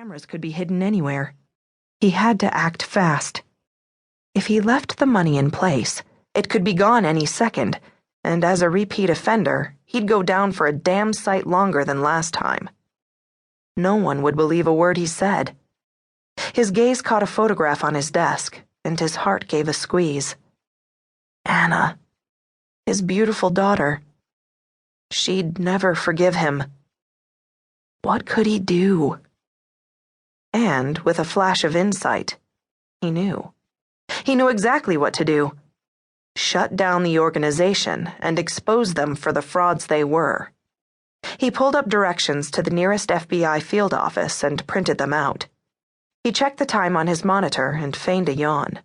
cameras could be hidden anywhere. He had to act fast. If he left the money in place, it could be gone any second, and as a repeat offender, he'd go down for a damn sight longer than last time. No one would believe a word he said. His gaze caught a photograph on his desk, and his heart gave a squeeze. Anna, his beautiful daughter. She'd never forgive him. What could he do? And, with a flash of insight, he knew. He knew exactly what to do. Shut down the organization and expose them for the frauds they were. He pulled up directions to the nearest FBI field office and printed them out. He checked the time on his monitor and feigned a yawn.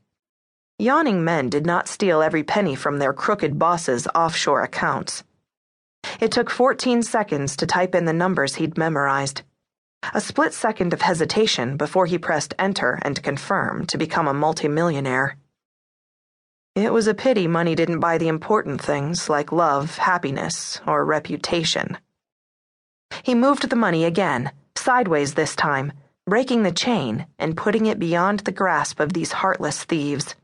Yawning men did not steal every penny from their crooked bosses' offshore accounts. It took 14 seconds to type in the numbers he'd memorized. A split second of hesitation before he pressed enter and confirm to become a multimillionaire. It was a pity money didn't buy the important things like love, happiness, or reputation. He moved the money again, sideways this time, breaking the chain and putting it beyond the grasp of these heartless thieves.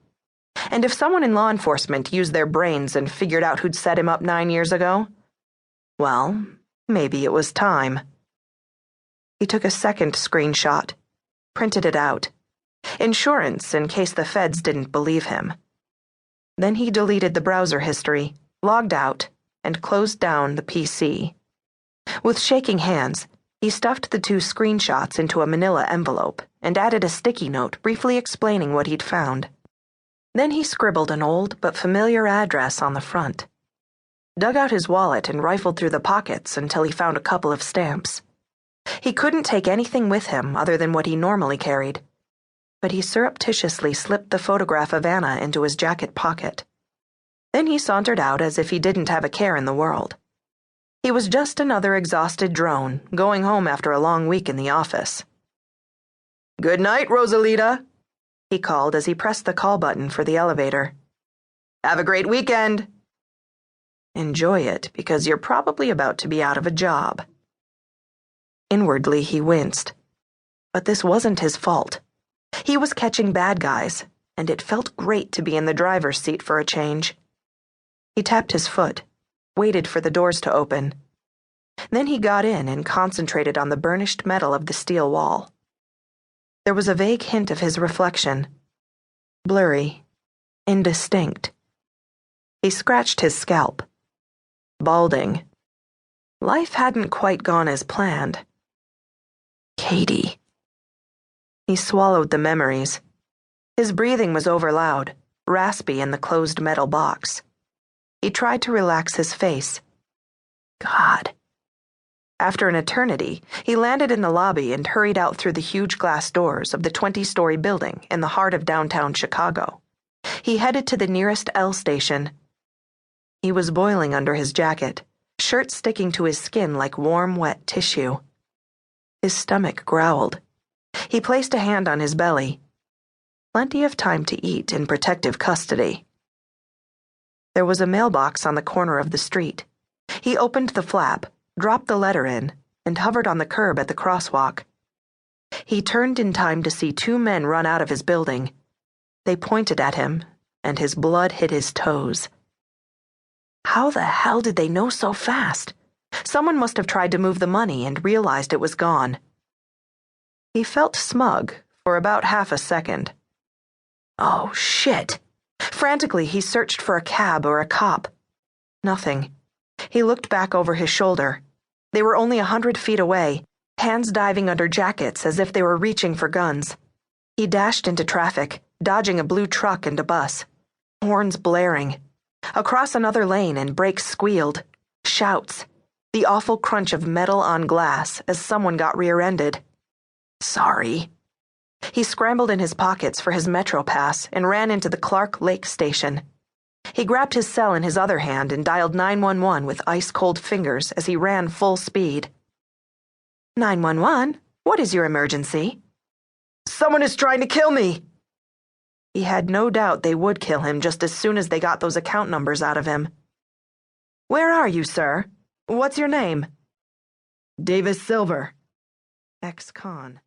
And if someone in law enforcement used their brains and figured out who'd set him up 9 years ago, well, maybe it was time. He took a second screenshot, printed it out. Insurance in case the feds didn't believe him. Then he deleted the browser history, logged out, and closed down the PC. With shaking hands, he stuffed the 2 screenshots into a manila envelope and added a sticky note briefly explaining what he'd found. Then he scribbled an old but familiar address on the front. Dug out his wallet and rifled through the pockets until he found a couple of stamps. He couldn't take anything with him other than what he normally carried, but he surreptitiously slipped the photograph of Anna into his jacket pocket. Then he sauntered out as if he didn't have a care in the world. He was just another exhausted drone, going home after a long week in the office. "Good night, Rosalita," he called as he pressed the call button for the elevator. "Have a great weekend." Enjoy it, because you're probably about to be out of a job. Inwardly, he winced. But this wasn't his fault. He was catching bad guys, and it felt great to be in the driver's seat for a change. He tapped his foot, waited for the doors to open. Then he got in and concentrated on the burnished metal of the steel wall. There was a vague hint of his reflection. Blurry, indistinct. He scratched his scalp. Balding. Life hadn't quite gone as planned. Katie. He swallowed the memories. His breathing was overloud, raspy in the closed metal box. He tried to relax his face. God. After an eternity, he landed in the lobby and hurried out through the huge glass doors of the 20-story building in the heart of downtown Chicago. He headed to the nearest L station. He was boiling under his jacket, shirt sticking to his skin like warm, wet tissue. His stomach growled. He placed a hand on his belly. Plenty of time to eat in protective custody. There was a mailbox on the corner of the street. He opened the flap, dropped the letter in, and hovered on the curb at the crosswalk. He turned in time to see 2 men run out of his building. They pointed at him, and his blood hit his toes. How the hell did they know so fast? Someone must have tried to move the money and realized it was gone. He felt smug for about half a second. Oh, shit. Frantically, he searched for a cab or a cop. Nothing. He looked back over his shoulder. They were only 100 feet away, hands diving under jackets as if they were reaching for guns. He dashed into traffic, dodging a blue truck and a bus. Horns blaring. Across another lane and brakes squealed. Shouts. The awful crunch of metal on glass as someone got rear-ended. Sorry. He scrambled in his pockets for his Metro pass and ran into the Clark Lake station. He grabbed his cell in his other hand and dialed 911 with ice-cold fingers as he ran full speed. 911? What is your emergency? Someone is trying to kill me! He had no doubt they would kill him just as soon as they got those account numbers out of him. Where are you, sir? What's your name? Davis Silver. Ex-con.